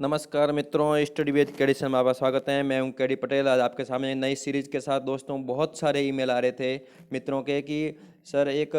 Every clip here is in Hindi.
नमस्कार मित्रों, स्टडी विद केडी से आपका स्वागत है। मैं हूं केडी पटेल। आज आपके सामने एक नई सीरीज के साथ दोस्तों बहुत सारे ईमेल आ रहे थे मित्रों के कि सर एक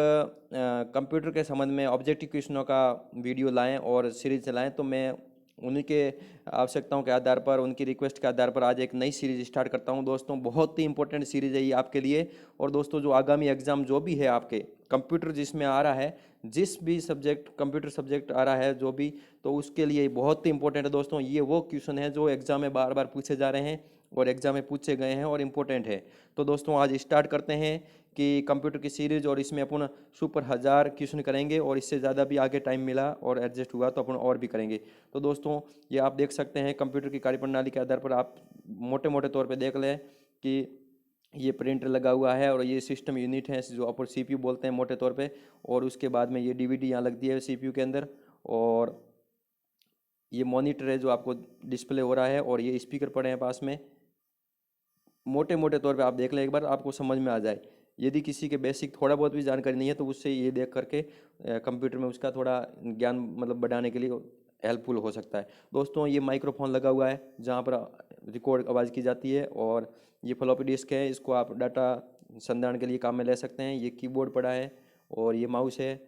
कंप्यूटर के संबंध में ऑब्जेक्टिव क्वेश्चनों का वीडियो लाएं और सीरीज चलाएं। तो मैं उन्हीं के आवश्यकताओं के आधार पर, उनकी रिक्वेस्ट के आधार पर आज एक नई सीरीज स्टार्ट करता हूं। दोस्तों बहुत ही इंपॉर्टेंट सीरीज है ये आपके लिए। और दोस्तों जो आगामी एग्जाम जो भी है आपके कंप्यूटर जिसमें आ रहा है, जिस भी सब्जेक्ट कंप्यूटर सब्जेक्ट आ रहा है जो भी, तो उसके लिए बहुत ही इंपॉर्टेंट है दोस्तों। ये वो क्वेश्चन है जो एग्जाम में बार बार पूछे जा रहे हैं और एग्जाम में पूछे गए हैं और इम्पोर्टेंट है। तो दोस्तों आज स्टार्ट करते हैं कि कंप्यूटर की सीरीज, और इसमें अपन सुपर 1000 क्वेश्चन करेंगे और इससे ज़्यादा भी आगे टाइम मिला और एडजस्ट हुआ तो अपन और भी करेंगे। तो दोस्तों ये आप देख सकते हैं कंप्यूटर की कार्यप्रणाली के आधार पर आप मोटे मोटे तौर पर देख लें कि ये प्रिंटर लगा हुआ है और ये सिस्टम यूनिट है जो अपन सीपीयू बोलते हैं मोटे तौर पे। और उसके बाद में ये डीवीडी यहाँ लगती है सीपीयू के अंदर, और ये मॉनिटर है जो आपको डिस्प्ले हो रहा है, और ये स्पीकर पड़े हैं पास में। मोटे मोटे तौर पे आप देख लें एक बार, आपको समझ में आ जाए। यदि किसी के बेसिक थोड़ा बहुत भी जानकारी नहीं है तो उससे ये देख करके कंप्यूटर में उसका थोड़ा ज्ञान मतलब बढ़ाने के लिए हेल्पफुल हो सकता है। दोस्तों ये माइक्रोफोन लगा हुआ है जहाँ पर रिकॉर्ड आवाज़ की जाती है, और ये फ्लॉपी डिस्क है, इसको आप डाटा संधारण के लिए काम में ले सकते हैं। ये कीबोर्ड पड़ा है और ये माउस है,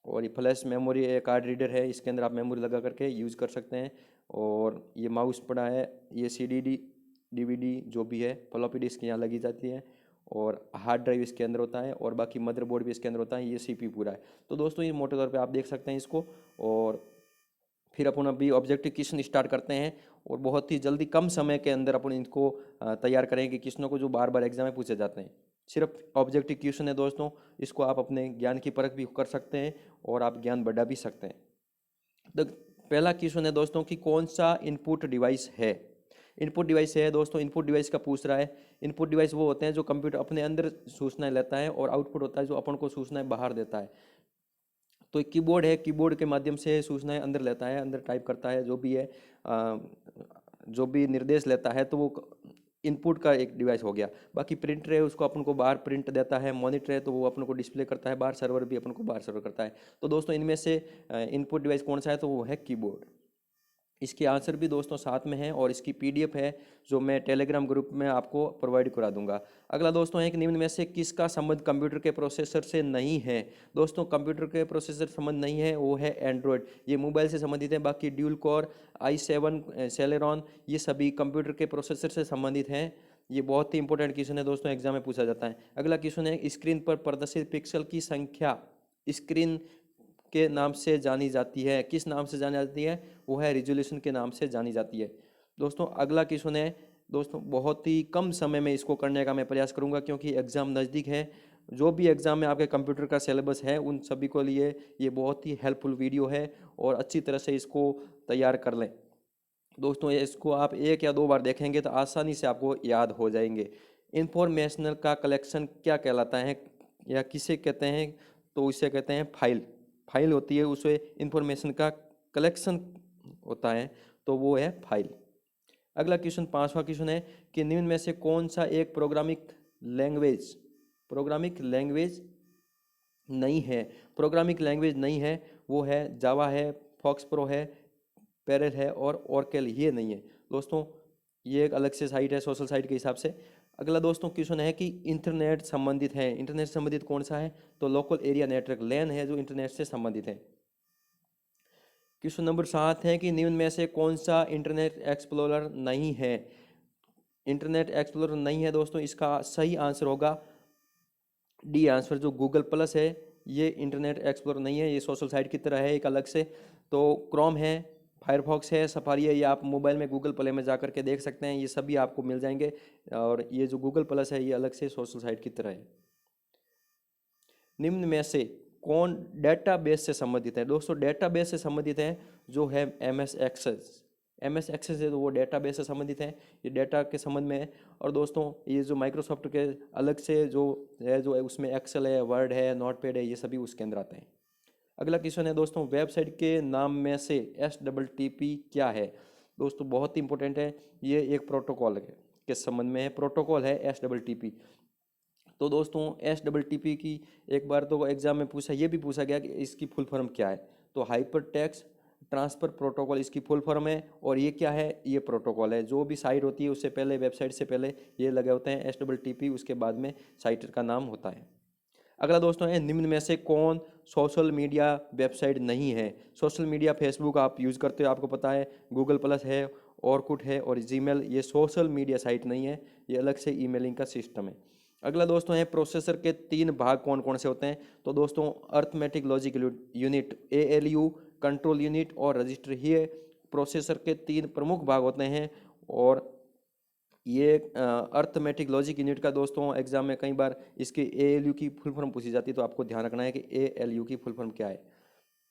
और ये फ्लैश मेमोरी कार्ड रीडर है, इसके अंदर आप मेमोरी लगा करके यूज़ कर सकते हैं। और ये माउस पड़ा है, ये सीडीडी डीवीडी जो भी है, फ्लॉपी डिस्क यहाँ लगी जाती है, और हार्ड ड्राइव इसके अंदर होता है, और बाकी मदरबोर्ड भी इसके अंदर होता है। ये सीपीयू पूरा है। तो दोस्तों ये मोटे तौर पे आप देख सकते हैं इसको। और फिर अपन अभी ऑब्जेक्टिव क्वेश्चन स्टार्ट करते हैं, और बहुत ही जल्दी कम समय के अंदर अपन इनको तैयार करेंगे क्वेश्चनों को जो बार बार एग्जाम में पूछे जाते हैं। सिर्फ ऑब्जेक्टिव क्वेश्चन है दोस्तों, इसको आप अपने ज्ञान की परख भी कर सकते हैं और आप ज्ञान बढ़ा भी सकते हैं। तो पहला क्वेश्चन है दोस्तों कि कौन सा इनपुट डिवाइस है। इनपुट डिवाइस है दोस्तों, इनपुट डिवाइस का पूछ रहा है। इनपुट डिवाइस वो होते हैं जो कंप्यूटर अपने अंदर सूचनाएं लेता है, और आउटपुट होता है जो अपन को सूचनाएं बाहर देता है। तो एक कीबोर्ड है, कीबोर्ड के माध्यम से सूचनाएं अंदर लेता है, अंदर टाइप करता है जो भी है, जो भी निर्देश लेता है, तो वो इनपुट का एक डिवाइस हो गया। बाकी प्रिंटर है, उसको अपन को बाहर प्रिंट देता है। मॉनिटर है तो वो अपन को डिस्प्ले करता है बाहर। सर्वर भी अपन को बाहर सर्वर करता है। तो दोस्तों इनमें से इनपुट डिवाइस कौन सा है, तो वो है कीबोर्ड। इसकी आंसर भी दोस्तों साथ में है, और इसकी पीडीएफ है जो मैं टेलीग्राम ग्रुप में आपको प्रोवाइड करा दूंगा। अगला दोस्तों है कि निम्न में से किसका संबंध कंप्यूटर के प्रोसेसर से नहीं है। दोस्तों कंप्यूटर के प्रोसेसर संबंध नहीं है, वो है एंड्रॉयड। ये मोबाइल से संबंधित है। बाकी ड्यूल कोर, i7 सेलेरॉन, ये सभी कंप्यूटर के प्रोसेसर से संबंधित हैं। ये बहुत ही इंपॉर्टेंट क्वेश्चन है दोस्तों, एग्जाम में पूछा जाता है। अगला क्वेश्चन है स्क्रीन पर प्रदर्शित पिक्सल की संख्या स्क्रीन के नाम से जानी जाती है। किस नाम से जानी जाती है, वो है रिजोल्यूशन के नाम से जानी जाती है। दोस्तों अगला क्वेश्चन है दोस्तों, बहुत ही कम समय में इसको करने का मैं प्रयास करूंगा क्योंकि एग्ज़ाम नज़दीक है। जो भी एग्ज़ाम में आपके कंप्यूटर का सिलेबस है उन सभी को लिए ये बहुत ही हेल्पफुल वीडियो है, और अच्छी तरह से इसको तैयार कर लें दोस्तों। ये इसको आप एक या दो बार देखेंगे तो आसानी से आपको याद हो जाएंगे। इंफॉर्मेशनल का कलेक्शन क्या कहलाता है या किसे कहते हैं, तो इसे कहते हैं फाइल। फाइल होती है, उसे इंफॉर्मेशन का कलेक्शन होता है, तो वो है फाइल। अगला क्वेश्चन, पांचवा क्वेश्चन है कि निम्न में से कौन सा एक प्रोग्रामिंग लैंग्वेज नहीं है। प्रोग्रामिंग लैंग्वेज नहीं है, वो है जावा है, फॉक्स प्रो है, पैरेल है, और ओरेकल ये नहीं है दोस्तों। ये एक अलग से साइट है सोशल साइट के हिसाब से। अगला दोस्तों क्वेश्चन है कि इंटरनेट संबंधित है। इंटरनेट से संबंधित कौन सा है, तो लोकल एरिया नेटवर्क लैन है जो इंटरनेट से संबंधित है। क्वेश्चन नंबर 7 है कि निम्न में से कौन सा इंटरनेट एक्सप्लोरर नहीं है। इंटरनेट एक्सप्लोरर नहीं है दोस्तों, इसका सही आंसर होगा डी आंसर, जो गूगल प्लस है। ये इंटरनेट एक्सप्लोरर नहीं है, ये सोशल साइट की तरह है एक अलग से। तो क्रोम है, फायरफॉक्स है, सफारी है, ये आप मोबाइल में गूगल प्ले में जा करके देख सकते हैं, ये सभी आपको मिल जाएंगे। और ये जो गूगल प्लस है ये अलग से सोशल साइट की तरह है। निम्न में से कौन डेटाबेस से संबंधित है। दोस्तों डेटाबेस से संबंधित है जो है MS एक्सेस। MS एक्सेस है तो वो डेटाबेस से संबंधित है, ये डेटा के संबंध में है। और दोस्तों ये जो माइक्रोसॉफ्ट के अलग से जो है उसमें एक्सेल है, वर्ड है, नोटपैड है, ये सभी उसके अंदर आते हैं। अगला क्वेश्चन है दोस्तों, वेबसाइट के नाम में से STTP क्या है। दोस्तों बहुत ही इंपॉर्टेंट है, ये एक प्रोटोकॉल के संबंध में है। प्रोटोकॉल है STTP। तो दोस्तों STTP की एक बार तो एग्जाम में पूछा, ये भी पूछा गया कि इसकी फुल फॉर्म क्या है। तो हाइपर टेक्स्ट ट्रांसफ़र प्रोटोकॉल इसकी फुल फॉर्म है। और ये क्या है, ये प्रोटोकॉल है। जो भी साइट होती है उससे पहले, वेबसाइट से पहले ये लगे होते हैं HTTP, उसके बाद में साइट का नाम होता है। अगला दोस्तों है, निम्न में से कौन सोशल मीडिया वेबसाइट नहीं है। सोशल मीडिया फेसबुक आप यूज़ करते हो, आपको पता है, गूगल प्लस है, ऑरकुट है और जीमेल, ये सोशल मीडिया साइट नहीं है, ये अलग से ईमेलिंग का सिस्टम है। अगला दोस्तों है, प्रोसेसर के 3 भाग कौन कौन से होते हैं। तो दोस्तों arithmetic logic unit ALU, control unit और रजिस्टर, ये प्रोसेसर के 3 प्रमुख भाग होते हैं। और ये अर्थमेटिक लॉजिक यूनिट का दोस्तों एग्जाम में कई बार इसकी ALU की फुल फॉर्म पूछी जाती है, तो आपको ध्यान रखना है कि ALU की फुल फॉर्म क्या है।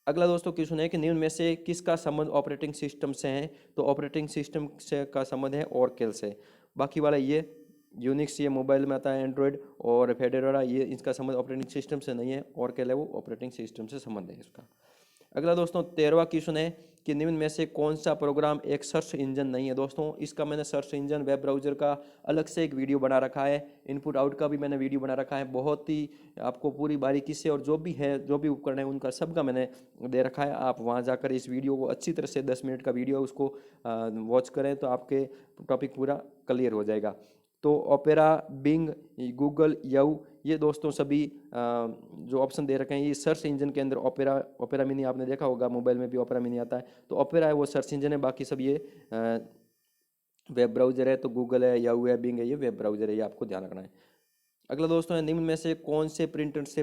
अगला दोस्तों क्वेश्चन है कि निम्न में से किसका संबंध ऑपरेटिंग सिस्टम से है। तो ऑपरेटिंग सिस्टम से का संबंध है ऑरकेल से। बाकी वाला ये यूनिक्स, ये मोबाइल में आता है, एंड्रॉयड और फेडोरा, ये इसका संबंध ऑपरेटिंग सिस्टम से नहीं है। ऑरकेल है वो ऑपरेटिंग सिस्टम से संबंध है इसका। अगला दोस्तों 13वां क्वेश्चन है कि निम्न में से कौन सा प्रोग्राम एक सर्च इंजन नहीं है। दोस्तों इसका मैंने सर्च इंजन वेब ब्राउज़र का अलग से एक वीडियो बना रखा है, इनपुट आउट का भी मैंने वीडियो बना रखा है, बहुत ही आपको पूरी बारीकी से, और जो भी है, जो भी उपकरण है उनका सबका मैंने दे रखा है। आप वहाँ जाकर इस वीडियो को अच्छी तरह से 10 मिनट का वीडियो है उसको वॉच करें तो आपके टॉपिक पूरा क्लियर हो जाएगा। तो ओपेरा, बिंग, गूगल, याहू, ये दोस्तों सभी जो ऑप्शन दे रखे हैं, ये सर्च इंजन के अंदर ओपेरा मिनी आपने देखा होगा, मोबाइल में भी ओपेरा मिनी आता है, तो ओपेरा है वो सर्च इंजन है। बाकी सब ये वेब ब्राउज़र है, तो गूगल है, याहू है, बिंग है, ये वेब ब्राउज़र है, ये आपको ध्यान रखना है। अगला दोस्तों है, निम्न में से कौन से प्रिंटर से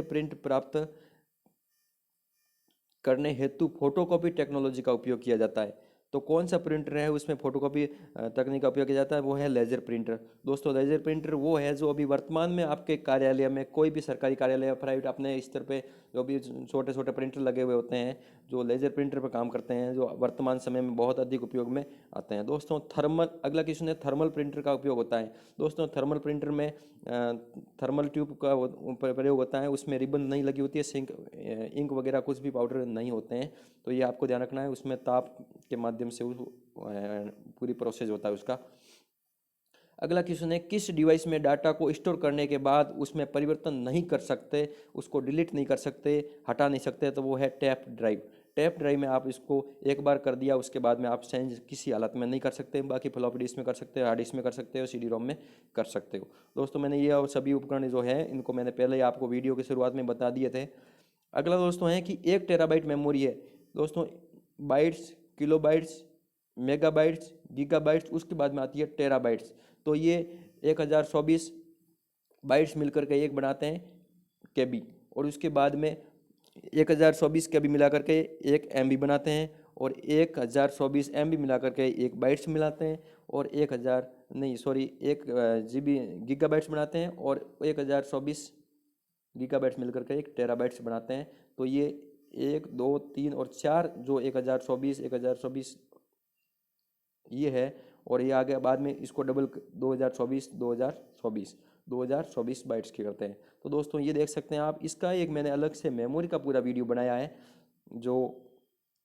प्रिंट प्राप्त करने हेतु फोटोकॉपी टेक्नोलॉजी का उपयोग किया जाता है। तो कौन सा प्रिंटर है उसमें फोटोकॉपी तकनीक का उपयोग किया जाता है, वो है लेजर प्रिंटर। दोस्तों लेजर प्रिंटर वो है जो अभी वर्तमान में आपके कार्यालय में, कोई भी सरकारी कार्यालय या प्राइवेट अपने स्तर पे जो भी छोटे छोटे प्रिंटर लगे हुए होते हैं, जो लेजर प्रिंटर पर काम करते हैं, जो वर्तमान समय में बहुत अधिक उपयोग में आते हैं। दोस्तों अगला क्वेश्चन है, थर्मल प्रिंटर का उपयोग होता है। दोस्तों थर्मल प्रिंटर में थर्मल ट्यूब का प्रयोग होता है, उसमें रिबन नहीं लगी होती है, इंक वगैरह कुछ भी पाउडर नहीं होते हैं, तो ये आपको ध्यान रखना है। उसमें ताप के माध्यम से पूरी प्रोसेस होता है उसका। अगला क्वेश्चन है, किस डिवाइस में डाटा को स्टोर करने के बाद उसमें परिवर्तन नहीं कर सकते, उसको डिलीट नहीं कर सकते, हटा नहीं सकते, तो वो है टैप ड्राइव। टैप ड्राइव में आप इसको एक बार कर दिया, उसके बाद में आप चेंज किसी हालत में नहीं कर सकते। बाकी फ्लॉपी डिस्क में कर सकते हो, हार्ड डिस्क में कर सकते हो, CD-ROM में कर सकते हो। दोस्तों मैंने ये और सभी उपकरण जो है इनको मैंने पहले ही आपको वीडियो की शुरुआत में बता दिए थे। अगला दोस्तों है कि 1 टेराबाइट मेमोरी है। दोस्तों बाइट्स, किलोबाइट्स, मेगाबाइट्स, गीगाबाइट्स, उसके बाद में आती है टेराबाइट्स। तो ये 1024 बाइट्स मिलकर के एक बनाते हैं KB, और उसके बाद में 1024 KB मिला करके एक MB बनाते हैं, और 1024 MB मिला करके एक बाइट्स मिलाते हैं, और 1 GB गीगाबाइट्स बनाते हैं, और 1024 गीगाबाइट्स मिलकर के एक टेराबाइट्स बनाते हैं। तो ये 1, 2, 3 और 4 जो 1024 ये है, और ये आगे बाद में इसको डबल 2024 बाइट्स की करते हैं। तो दोस्तों ये देख सकते हैं आप, इसका एक मैंने अलग से मेमोरी का पूरा वीडियो बनाया है, जो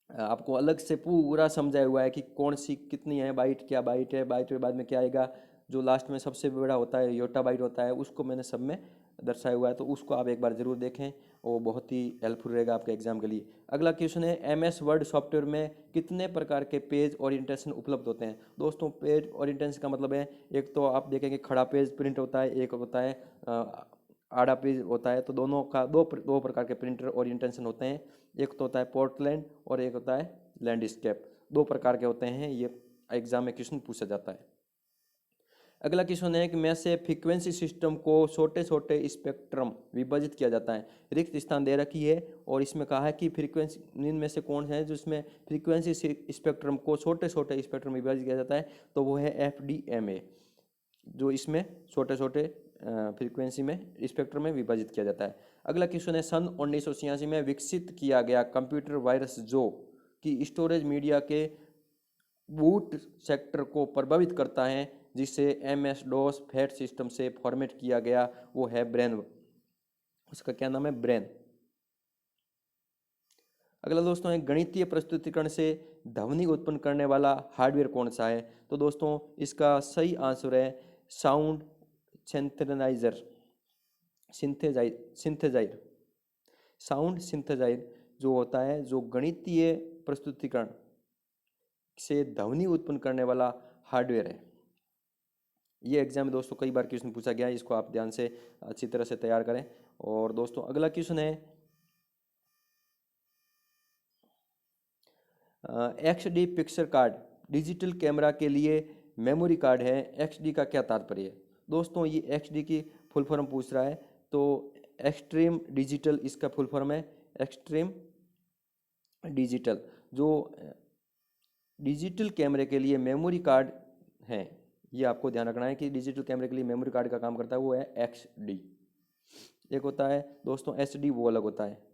आपको अलग से पूरा समझाया हुआ है कि कौन सी कितनी है बाइट, क्या बाइट है, बाइट के बाद में क्या आएगा, जो लास्ट में सबसे बड़ा होता है योटा बाइट होता है, उसको मैंने सब में दर्शाया हुआ है। तो उसको आप एक बार ज़रूर देखें, वो बहुत ही हेल्पफुल रहेगा आपके एग्जाम के लिए। अगला क्वेश्चन है, MS वर्ड सॉफ्टवेयर में कितने प्रकार के पेज ओरिएंटेशन उपलब्ध होते हैं। दोस्तों पेज ओरिएंटेशन का मतलब है, एक तो आप देखेंगे खड़ा पेज प्रिंट होता है, एक होता है आड़ा पेज होता है। तो दोनों का दो प्रकार के प्रिंटर ओरिएंटेशन होते हैं, एक तो होता है पोर्टलैंड और एक होता है लैंडस्केप। 2 प्रकार के होते हैं, ये एग्जाम में क्वेश्चन पूछा जाता है। अगला क्वेश्चन है कि में से फ्रीक्वेंसी सिस्टम को छोटे छोटे स्पेक्ट्रम विभाजित किया जाता है। रिक्त स्थान दे रखी है, और इसमें कहा है कि फ्रीक्वेंसी इनमें से कौन है जिसमें फ्रीक्वेंसी स्पेक्ट्रम को छोटे छोटे स्पेक्ट्रम विभाजित किया जाता है। तो वो है FDMA, जो इसमें छोटे छोटे फ्रीक्वेंसी में स्पेक्ट्रम में विभाजित किया जाता है। अगला क्वेश्चन है, सन 1986 में विकसित किया गया कंप्यूटर वायरस जो कि स्टोरेज मीडिया के बूट सेक्टर को प्रभावित करता है, जिसे MS-DOS फैट सिस्टम से फॉर्मेट किया गया, वो है ब्रेन। उसका क्या नाम है, ब्रेन। अगला दोस्तों है, गणितीय प्रस्तुतिकरण से ध्वनि उत्पन्न करने वाला हार्डवेयर कौन सा है। तो दोस्तों इसका सही आंसर है साउंड सिंथेसाइजर, साउंड सिंथेसाइजर। जो होता है, जो गणितीय प्रस्तुतिकरण से ध्वनि उत्पन्न करने वाला हार्डवेयर है। ये एग्जाम में दोस्तों कई बार क्वेश्चन पूछा गया है, इसको आप ध्यान से अच्छी तरह से तैयार करें। और दोस्तों अगला क्वेश्चन है XD picture card digital camera के लिए मेमोरी कार्ड है, XD का क्या तात्पर्य है? दोस्तों ये XD की फुल फॉर्म पूछ रहा है, तो एक्सट्रीम डिजिटल इसका फुल फॉर्म है। एक्सट्रीम डिजिटल जो डिजिटल कैमरे के लिए मेमोरी कार्ड है, ये आपको ध्यान रखना है कि डिजिटल कैमरे के लिए मेमोरी कार्ड का काम करता है वो है XD। एक होता है दोस्तों SD, वो अलग होता है।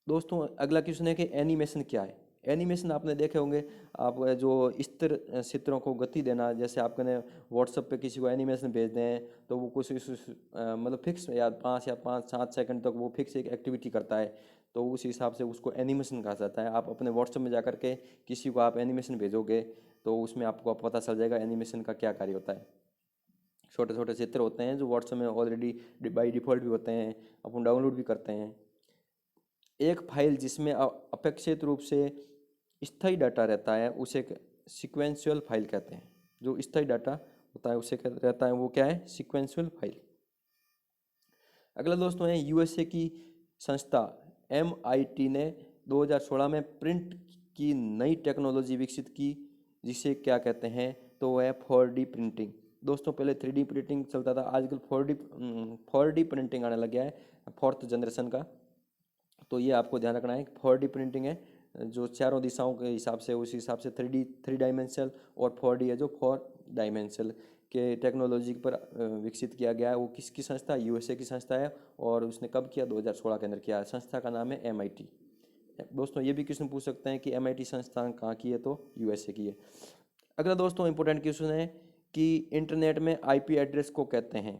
दोस्तों अगला क्वेश्चन है कि एनिमेशन क्या है? एनिमेशन आपने देखे होंगे, आप जो स्थिर चित्रों को गति देना, जैसे आपने व्हाट्सएप पे किसी को एनिमेशन भेज दें तो वो कुछ मतलब फिक्स या 5 सेकंड तक वो फिक्स एक एक्टिविटी करता है, तो उस हिसाब से उसको एनिमेशन कहा जाता है। आप अपने व्हाट्सएप में जा करके किसी को आप एनिमेशन भेजोगे तो उसमें आपको पता चल जाएगा एनिमेशन का क्या कार्य होता है। छोटे छोटे चित्र होते हैं जो व्हाट्सएप में ऑलरेडी बाई डिफ़ॉल्ट भी होते हैं, अपन डाउनलोड भी करते हैं। एक फाइल जिसमें अपेक्षित रूप से स्थायी डाटा रहता है उसे सीक्वेंशियल फाइल कहते हैं। जो स्थायी डाटा होता है उसे रहता है वो क्या है? Sequential file. अगला दोस्तों है USA की संस्था MIT ने 2016 में प्रिंट की नई टेक्नोलॉजी विकसित की, जिसे क्या कहते हैं? तो वह है 4D प्रिंटिंग। दोस्तों पहले 3D प्रिंटिंग चलता था, आजकल 4D प्रिंटिंग आने लग गया है, 4th जनरेशन का। तो ये आपको ध्यान रखना है कि 4D प्रिंटिंग है जो चारों दिशाओं के हिसाब से, उस हिसाब से 3 डायमेंशनल और 4D है जो 4 डायमेंशनल के टेक्नोलॉजी पर विकसित किया गया है। वो किसकी संस्था? USA की संस्था है, और उसने कब किया? 2016 के अंदर किया है। संस्था का नाम है MIT। दोस्तों ये भी क्वेश्चन पूछ सकते हैं कि MIT संस्थान कहाँ की है? तो USA की है। अगला दोस्तों इंपॉर्टेंट क्वेश्चन है कि इंटरनेट में IP एड्रेस को कहते हैं।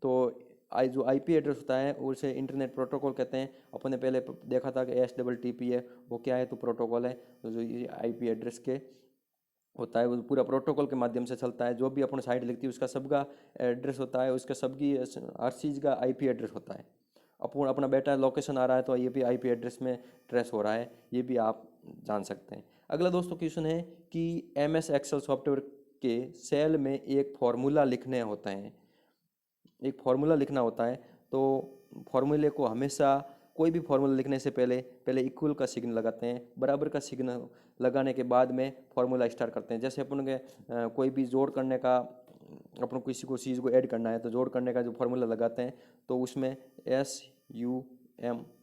तो जो IP एड्रेस होता है उसे इंटरनेट प्रोटोकॉल कहते हैं। अपन ने पहले देखा था कि STTP है, वो क्या है? तो प्रोटोकॉल है। तो जो ये IP एड्रेस के होता है वो पूरा प्रोटोकॉल के माध्यम से चलता है। जो भी अपन साइट लिखती है उसका सबका एड्रेस होता है, उसका सबकी हर चीज़ का IP एड्रेस होता है। अपन अपना बेटा लोकेशन आ रहा है तो ये भी IP एड्रेस में ट्रेस हो रहा है, ये भी आप जान सकते हैं। अगला दोस्तों क्वेश्चन है कि MS एक्सेल सॉफ्टवेयर के सेल में एक फॉर्मूला लिखने होते हैं, एक फार्मूला लिखना होता है। तो फार्मूले को हमेशा कोई भी फार्मूला लिखने से पहले इक्वल का सिग्न लगाते हैं, बराबर का सिग्न लगाने के बाद में फार्मूला स्टार्ट करते हैं। जैसे अपन के कोई भी जोड़ करने का, अपन किसी को चीज़ को ऐड करना है तो जोड़ करने का जो फार्मूला लगाते हैं तो उसमें SUM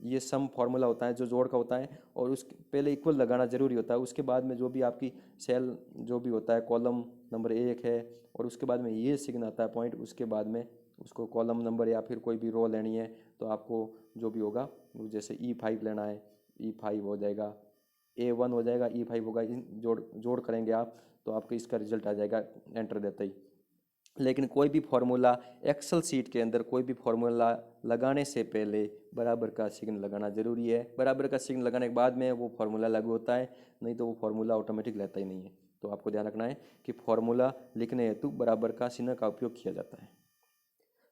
ये सम फार्मूला होता है जो जोड़ का होता है, और उसके पहले इक्वल लगाना जरूरी होता है। उसके बाद में जो भी आपकी सेल जो भी होता है, कॉलम नंबर 1 है और उसके बाद में ये सिग्न आता है पॉइंट, उसके बाद में उसको कॉलम नंबर या फिर कोई भी रो लेनी है तो आपको जो भी होगा, जैसे E5 लेना है E5 हो जाएगा, A1 हो जाएगा, E5 होगा। जोड़ करेंगे आप तो आपको इसका रिजल्ट आ जाएगा एंटर देते ही। लेकिन कोई भी फार्मूला एक्सेल सीट के अंदर कोई भी फार्मूला लगाने से पहले बराबर का सिग्न लगाना जरूरी है। बराबर का सिग्न लगाने के बाद में वो फार्मूला लागू होता है, नहीं तो वो फार्मूला ऑटोमेटिक लेता ही नहीं है। तो आपको ध्यान रखना है कि फार्मूला लिखने हेतु बराबर का चिन्ह का उपयोग किया जाता है।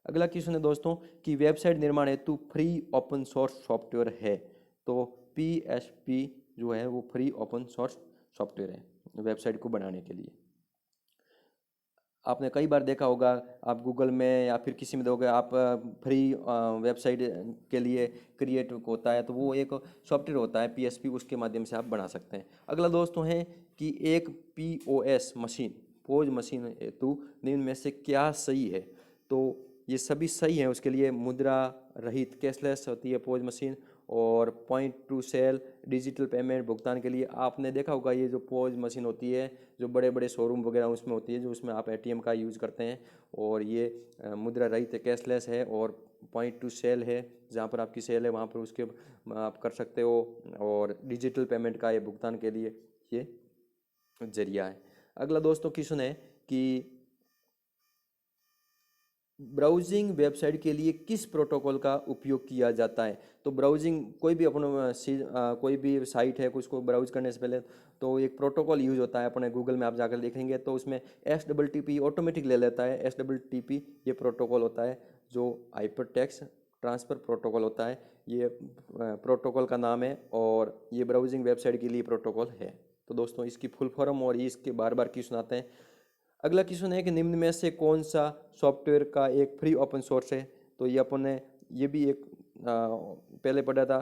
अगला क्वेश्चन है दोस्तों कि वेबसाइट निर्माण हेतु फ्री ओपन सोर्स सॉफ्टवेयर है। तो PHP जो है वो फ्री ओपन सोर्स सॉफ्टवेयर है वेबसाइट को बनाने के लिए। आपने कई बार देखा होगा, आप गूगल में या फिर किसी में दोगे आप फ्री वेबसाइट के लिए क्रिएट होता है, तो वो एक सॉफ्टवेयर होता है PHP, उसके माध्यम से आप बना सकते हैं। अगला दोस्तों है कि एक POS मशीन पोज मशीन हेतु निम्न में से क्या सही है? तो ये सभी सही है। उसके लिए मुद्रा रहित कैशलेस होती है पोज मशीन, और point to sale digital payment भुगतान के लिए आपने देखा होगा ये जो पोज मशीन होती है जो बड़े बड़े शोरूम वगैरह उसमें होती है, जो उसमें आप ATM का यूज़ करते हैं। और ये मुद्रा रहित कैशलेस है, और पॉइंट टू सेल है जहाँ पर आपकी सेल है वहाँ पर उसके आप कर सकते हो, और डिजिटल पेमेंट का ये भुगतान के लिए ये जरिया है। अगला दोस्तों क्वेश्चन है कि ब्राउजिंग वेबसाइट के लिए किस प्रोटोकॉल का उपयोग किया जाता है? तो ब्राउजिंग कोई भी अपन कोई भी साइट है उसको ब्राउज करने से पहले तो एक प्रोटोकॉल यूज होता है। अपने गूगल में आप जाकर देखेंगे तो उसमें STTP ऑटोमेटिक ले लेता है। STTP ये प्रोटोकॉल होता है जो हाइपरटेक्स्ट ट्रांसफ़र प्रोटोकॉल होता है। ये प्रोटोकॉल का नाम है और ये ब्राउजिंग वेबसाइट के लिए प्रोटोकॉल है। तो दोस्तों इसकी फुल फॉर्म और ये इसके बार बार क्वेश्चन आते हैं। अगला क्वेश्चन है कि निम्न में से कौन सा सॉफ्टवेयर का एक फ्री ओपन सोर्स है। तो ये अपन ने ये भी एक पहले पढ़ा था,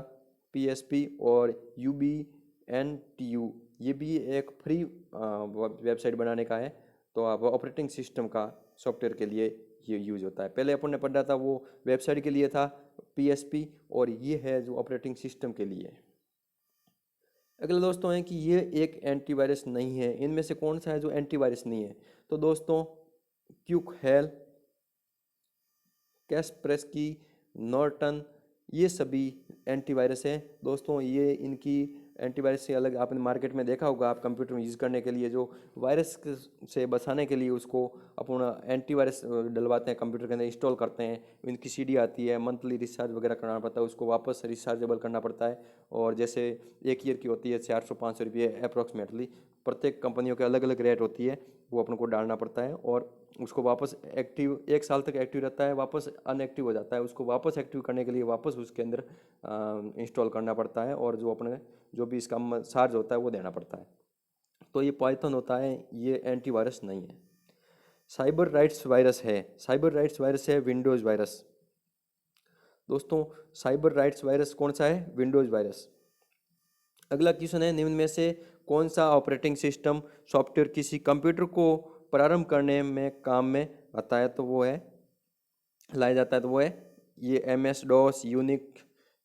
PSP और UBNTU, ये भी एक फ्री वेबसाइट बनाने का है। तो अब ऑपरेटिंग सिस्टम का सॉफ्टवेयर के लिए ये यूज होता है। पहले अपन ने पढ़ा था वो वेबसाइट के लिए था PSP, और ये है जो ऑपरेटिंग सिस्टम के लिए। अगला दोस्तों है कि ये एक एंटीवायरस नहीं है। इनमें से कौन सा है जो एंटीवायरस नहीं है। तो दोस्तों क्यूक हेल, कैस्परेस्की, नॉर्टन, ये सभी एंटीवायरस हैं। दोस्तों ये इनकी एंटीवायरस से अलग आपने मार्केट में देखा होगा, आप कंप्यूटर में यूज़ करने के लिए जो वायरस से बचाने के लिए उसको अपना एंटीवायरस डलवाते हैं, कंप्यूटर के अंदर इंस्टॉल करते हैं। इनकी CD आती है, मंथली रिचार्ज वगैरह करना पड़ता है, उसको वापस रिचार्जेबल करना पड़ता है। और जैसे 1 ईयर की होती है 400-500 रुपये अप्रॉक्सीमेटली, प्रत्येक कंपनियों के अलग अलग रेट होती है, वो अपन को डालना पड़ता है। और उसको वापस एक्टिव 1 साल तक एक्टिव रहता है, वापस अनएक्टिव हो जाता है। उसको वापस एक्टिव करने के लिए वापस उसके अंदर इंस्टॉल करना पड़ता है, और जो अपने जो भी इसका चार्ज होता है वो देना पड़ता है। तो ये पाइथन होता है, ये एंटीवायरस नहीं है। साइबर राइट्स वायरस है। साइबर राइट्स वायरस है विंडोज़ वायरस। दोस्तों साइबर राइट्स वायरस कौन सा है, विंडोज़ वायरस। अगला क्वेश्चन है निम्न में से कौन सा ऑपरेटिंग सिस्टम सॉफ्टवेयर किसी कंप्यूटर को प्रारंभ करने में काम में आता है। तो वो है लाया जाता है, तो वो है ये MS DOS,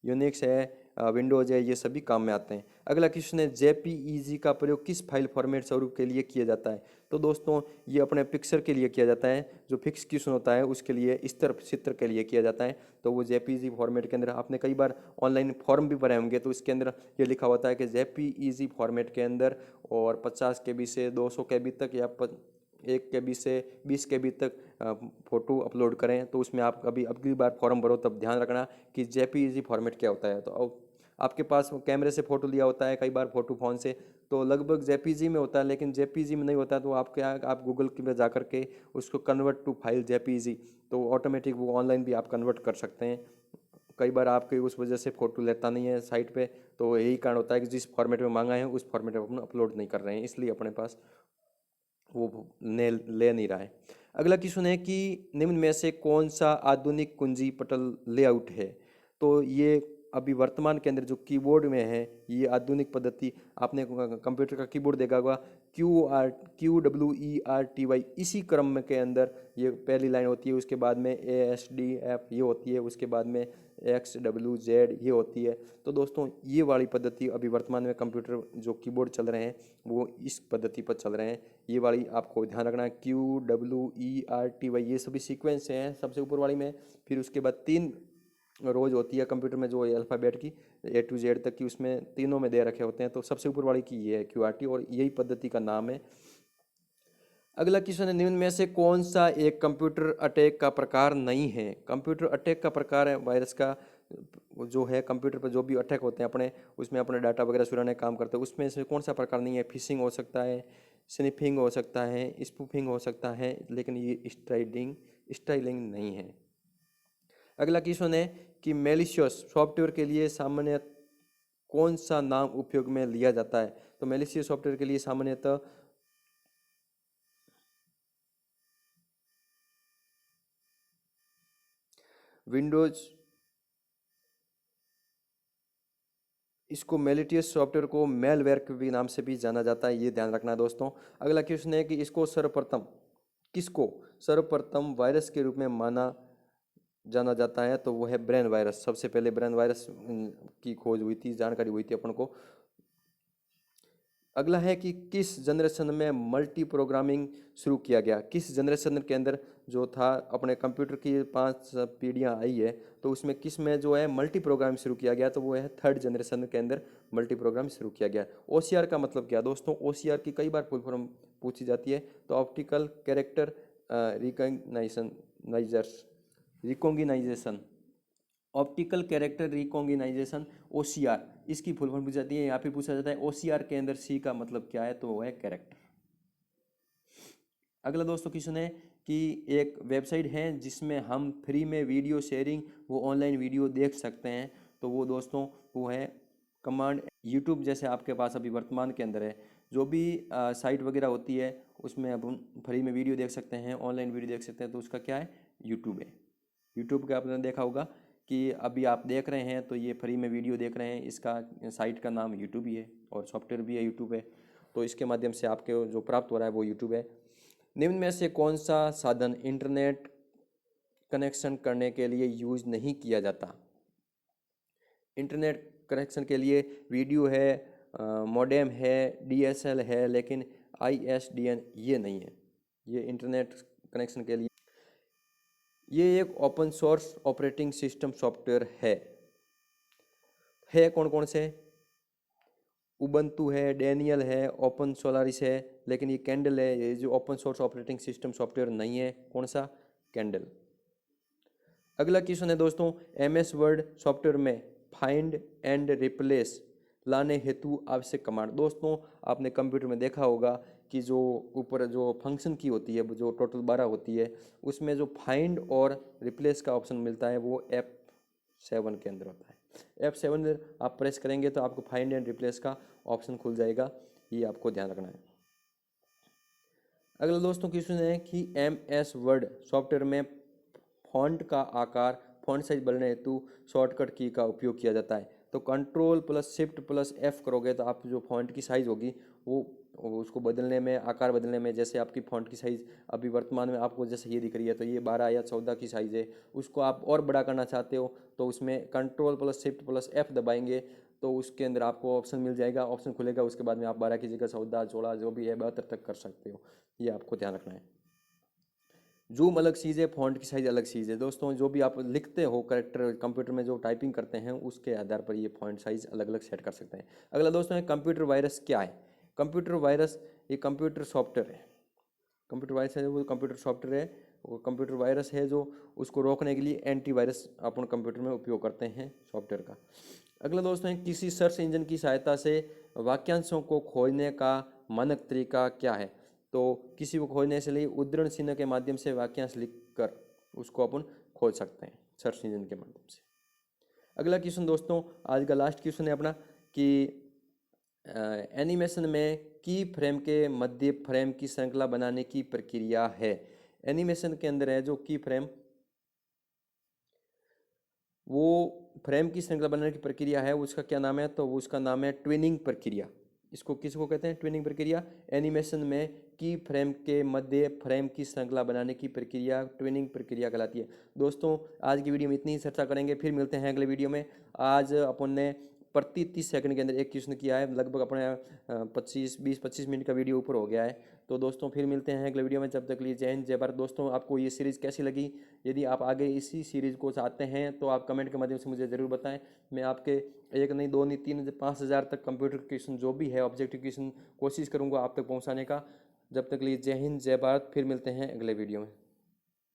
यूनिक्स है, विंडोज़ है, ये सभी काम में आते हैं। अगला क्वेश्चन है JPEG का प्रयोग किस फाइल फॉर्मेट स्वरूप के लिए किया जाता है। तो दोस्तों ये अपने पिक्चर के लिए किया जाता है, जो फिक्स क्वेश्चन होता है उसके लिए, स्तर चित्र के लिए किया जाता है। तो वो JPEG फॉर्मेट के अंदर आपने कई बार ऑनलाइन फॉर्म भी भरे होंगे, तो इसके अंदर ये लिखा होता है कि JPEG फॉर्मेट के अंदर और 50 KB से 200 KB तक या 1 KB से 20 KB तक फ़ोटो अपलोड करें। तो उसमें आप कभी अगली बार फॉर्म भरो तब ध्यान रखना कि JPEG फॉर्मेट क्या होता है। तो अब आपके पास कैमरे से फ़ोटो लिया होता है, कई बार फ़ोटो फ़ोन से, तो लगभग JPEG में होता है, लेकिन JPEG में नहीं होता। तो आप क्या, आप गूगल में जा करके उसको कन्वर्ट टू फाइल JPEG, तो ऑटोमेटिक वो ऑनलाइन भी आप कन्वर्ट कर सकते हैं। कई बार आपके उस वजह से फ़ोटो लेता नहीं है साइट पे, तो यही कारण होता है कि जिस फॉर्मेट में मांगा है उस फॉर्मेट में अपन अपलोड नहीं कर रहे हैं, इसलिए अपने पास वो ले नहीं रहा है। अगला क्वेश्चन है कि निम्न में से कौन सा आधुनिक कुंजी पटल लेआउट है। तो ये अभी वर्तमान के अंदर जो कीबोर्ड में है, ये आधुनिक पद्धति, आपने कंप्यूटर का कीबोर्ड देखा होगा, QWERTY, इसी क्रम में के अंदर ये पहली लाइन होती है, उसके बाद में ASDF ये होती है, उसके बाद में XWZ ये होती है। तो दोस्तों ये वाली पद्धति अभी वर्तमान में कंप्यूटर जो कीबोर्ड चल रहे हैं वो इस पद्धति पर चल रहे हैं। ये वाली आपको ध्यान रखना है, QWERTY, ये सभी सीक्वेंस हैं सबसे ऊपर वाली में। फिर उसके बाद 3 रोज होती है कंप्यूटर में, जो अल्फ़ाबेट की A to Z तक की, उसमें तीनों में दे रखे होते हैं। तो सबसे ऊपर वाली की ये है QWERTY, और यही पद्धति का नाम है। अगला क्वेश्चन है निम्न में से कौन सा एक कंप्यूटर अटैक का प्रकार नहीं है। कंप्यूटर अटैक का प्रकार है वायरस का जो है, कंप्यूटर पर जो भी अटैक होते हैं अपने, उसमें अपने डाटा वगैरह चुराने का काम करते हैं, उसमें से कौन सा प्रकार नहीं है। फिशिंग हो सकता है, स्निफिंग हो सकता है, स्पूफिंग हो सकता है, लेकिन ये स्टाइलिंग नहीं है। अगला क्वेश्चन है कि मेलिशियस सॉफ्टवेयर के लिए सामान्य कौन सा नाम उपयोग में लिया जाता है। तो मेलिशियस सॉफ्टवेयर के लिए सामान्यतः विंडोज, इसको मेलिशियस सॉफ्टवेयर को मेलवेयर के भी नाम से भी जाना जाता है, ये ध्यान रखना है दोस्तों। अगला क्वेश्चन है कि इसको सर्वप्रथम वायरस के रूप में माना जाना जाता है। तो वो है ब्रेन वायरस। सबसे पहले ब्रेन वायरस की खोज हुई थी, जानकारी हुई थी अपन को। अगला है कि किस जनरेशन में मल्टी प्रोग्रामिंग शुरू किया गया। किस जनरेशन के अंदर जो था, अपने कंप्यूटर की 5 पीढ़ियाँ आई है, तो उसमें किस में जो है मल्टी प्रोग्राम शुरू किया गया। तो वो है 3rd जनरेशन के अंदर मल्टी प्रोग्राम शुरू किया गया। OCR का मतलब क्या दोस्तों, OCR की कई बार फुल फॉर्म पूछी जाती है। तो optical character recognition, optical character recognition, OCR, इसकी फुल फॉर्म पूछी जाती है। यहाँ पे पूछा जाता है OCR के अंदर C का मतलब क्या है, तो वो है कैरेक्टर। अगला दोस्तों क्वेश्चन है कि एक वेबसाइट है जिसमें हम फ्री में वीडियो शेयरिंग वो ऑनलाइन वीडियो देख सकते हैं। तो वो दोस्तों वो है कमांड यूट्यूब। जैसे आपके पास अभी वर्तमान के अंदर है जो भी साइट वगैरह होती है उसमें अब हम फ्री में वीडियो देख सकते हैं, ऑनलाइन वीडियो देख सकते हैं, तो उसका क्या है, यूट्यूब है। यूट्यूब का आपने देखा होगा कि अभी आप देख रहे हैं तो ये फ्री में वीडियो देख रहे हैं, इसका साइट का नाम यूट्यूब ही है और सॉफ्टवेयर भी है यूट्यूब है। तो इसके माध्यम से आपके जो प्राप्त हो रहा है वो यूट्यूब है। निम्न में से कौन सा साधन इंटरनेट कनेक्शन करने के लिए यूज नहीं किया जाता? इंटरनेट कनेक्शन के लिए वीडियो है, मॉडेम है, डीएसएल है, लेकिन आईएसडीएन ये नहीं है। ये इंटरनेट कनेक्शन के लिए ये एक open source operating system software है कौन कौन से? उबंटू है, डेनियल है, ओपन सोलारिस है, लेकिन ये कैंडल है। ये जो open source operating system software नहीं है, कौन सा? कैंडल। अगला क्वेश्चन है दोस्तों, एमएस वर्ड सॉफ्टवेयर में फाइंड एंड रिप्लेस लाने हेतु आवश्यक कमांड। दोस्तों आपने कंप्यूटर में देखा होगा कि जो ऊपर जो फंक्शन की होती है जो टोटल 12 होती है उसमें जो फाइंड और रिप्लेस का ऑप्शन मिलता है वो F7 के अंदर होता है। F7 आप प्रेस करेंगे तो आपको फाइंड एंड रिप्लेस का ऑप्शन खुल जाएगा, ये आपको ध्यान रखना है। अगला दोस्तों क्वेश्चन है कि MS वर्ड सॉफ्टवेयर में फॉन्ट का आकार, फॉन्ट साइज बढ़ने हेतु शॉर्टकट की का उपयोग किया जाता है। तो control plus shift plus F करोगे तो आप जो फॉन्ट की साइज़ होगी वो उसको बदलने में, आकार बदलने में, जैसे आपकी फॉन्ट की साइज़ अभी वर्तमान में आपको जैसे ये दिख रही है तो ये 12 या 14 की साइज़ है, उसको आप और बड़ा करना चाहते हो तो उसमें control plus shift plus F दबाएंगे तो उसके अंदर आपको ऑप्शन मिल जाएगा, ऑप्शन खुलेगा। उसके बाद में आप 12 की जगह 14, 16 जो भी है 72 तक कर सकते हो। ये आपको ध्यान रखना है। जूम अलग चीज़ है, फॉन्ट की साइज़ अलग चीज़ है। दोस्तों जो भी आप लिखते हो करेक्टर कंप्यूटर में जो टाइपिंग करते हैं उसके आधार पर ये फॉन्ट साइज़ अलग अलग सेट कर सकते हैं। अगला दोस्तों है कंप्यूटर वायरस क्या है? कंप्यूटर वायरस ये कंप्यूटर सॉफ्टवेयर है। कंप्यूटर वायरस है वो कंप्यूटर सॉफ्टवेयर है, वो कंप्यूटर वायरस है जो उसको रोकने के लिए एंटीवायरस अपन कंप्यूटर में उपयोग करते हैं सॉफ्टवेयर का। अगला दोस्तों है किसी सर्च इंजन की सहायता से वाक्यांशों को खोजने का मानक तरीका क्या है? तो किसी को खोजने से लिए उद्धरण चिन्ह के माध्यम से वाक्यांश लिखकर उसको अपन खोज सकते हैं सर्च इंजन के माध्यम से। अगला क्वेश्चन दोस्तों आज का लास्ट क्वेश्चन है अपना कि एनिमेशन में की फ्रेम के मध्य फ्रेम की श्रृंखला बनाने की प्रक्रिया है। एनिमेशन के अंदर है जो की फ्रेम, वो फ्रेम की श्रृंखला बनाने की प्रक्रिया है, उसका क्या नाम है? तो उसका नाम है ट्विनिंग प्रक्रिया। इसको किसको कहते हैं? ट्विनिंग प्रक्रिया। एनिमेशन में की फ्रेम के मध्य फ्रेम की श्रृंखला बनाने की प्रक्रिया ट्विनिंग प्रक्रिया कहलाती है। दोस्तों आज की वीडियो में इतनी ही चर्चा करेंगे, फिर मिलते हैं अगले वीडियो में। आज अपन ने प्रति 30 सेकंड के अंदर एक क्वेश्चन किया है, लगभग अपने 20-25 मिनट का वीडियो ऊपर हो गया है। तो दोस्तों फिर मिलते हैं अगले वीडियो में, जब तक के लिए जय हिंद जय भारत। दोस्तों आपको ये सीरीज़ कैसी लगी? यदि आप आगे इसी सीरीज़ को चाहते हैं तो आप कमेंट के माध्यम से मुझे ज़रूर बताएं। मैं आपके एक नहीं, दो नहीं, 3 5,000 तक कंप्यूटर क्वेश्चन जो भी है ऑब्जेक्टिव क्वेश्चन कोशिश करूंगा आप तक पहुंचाने का। जब तक के लिए जय हिंद जय भारत, फिर मिलते हैं अगले वीडियो में।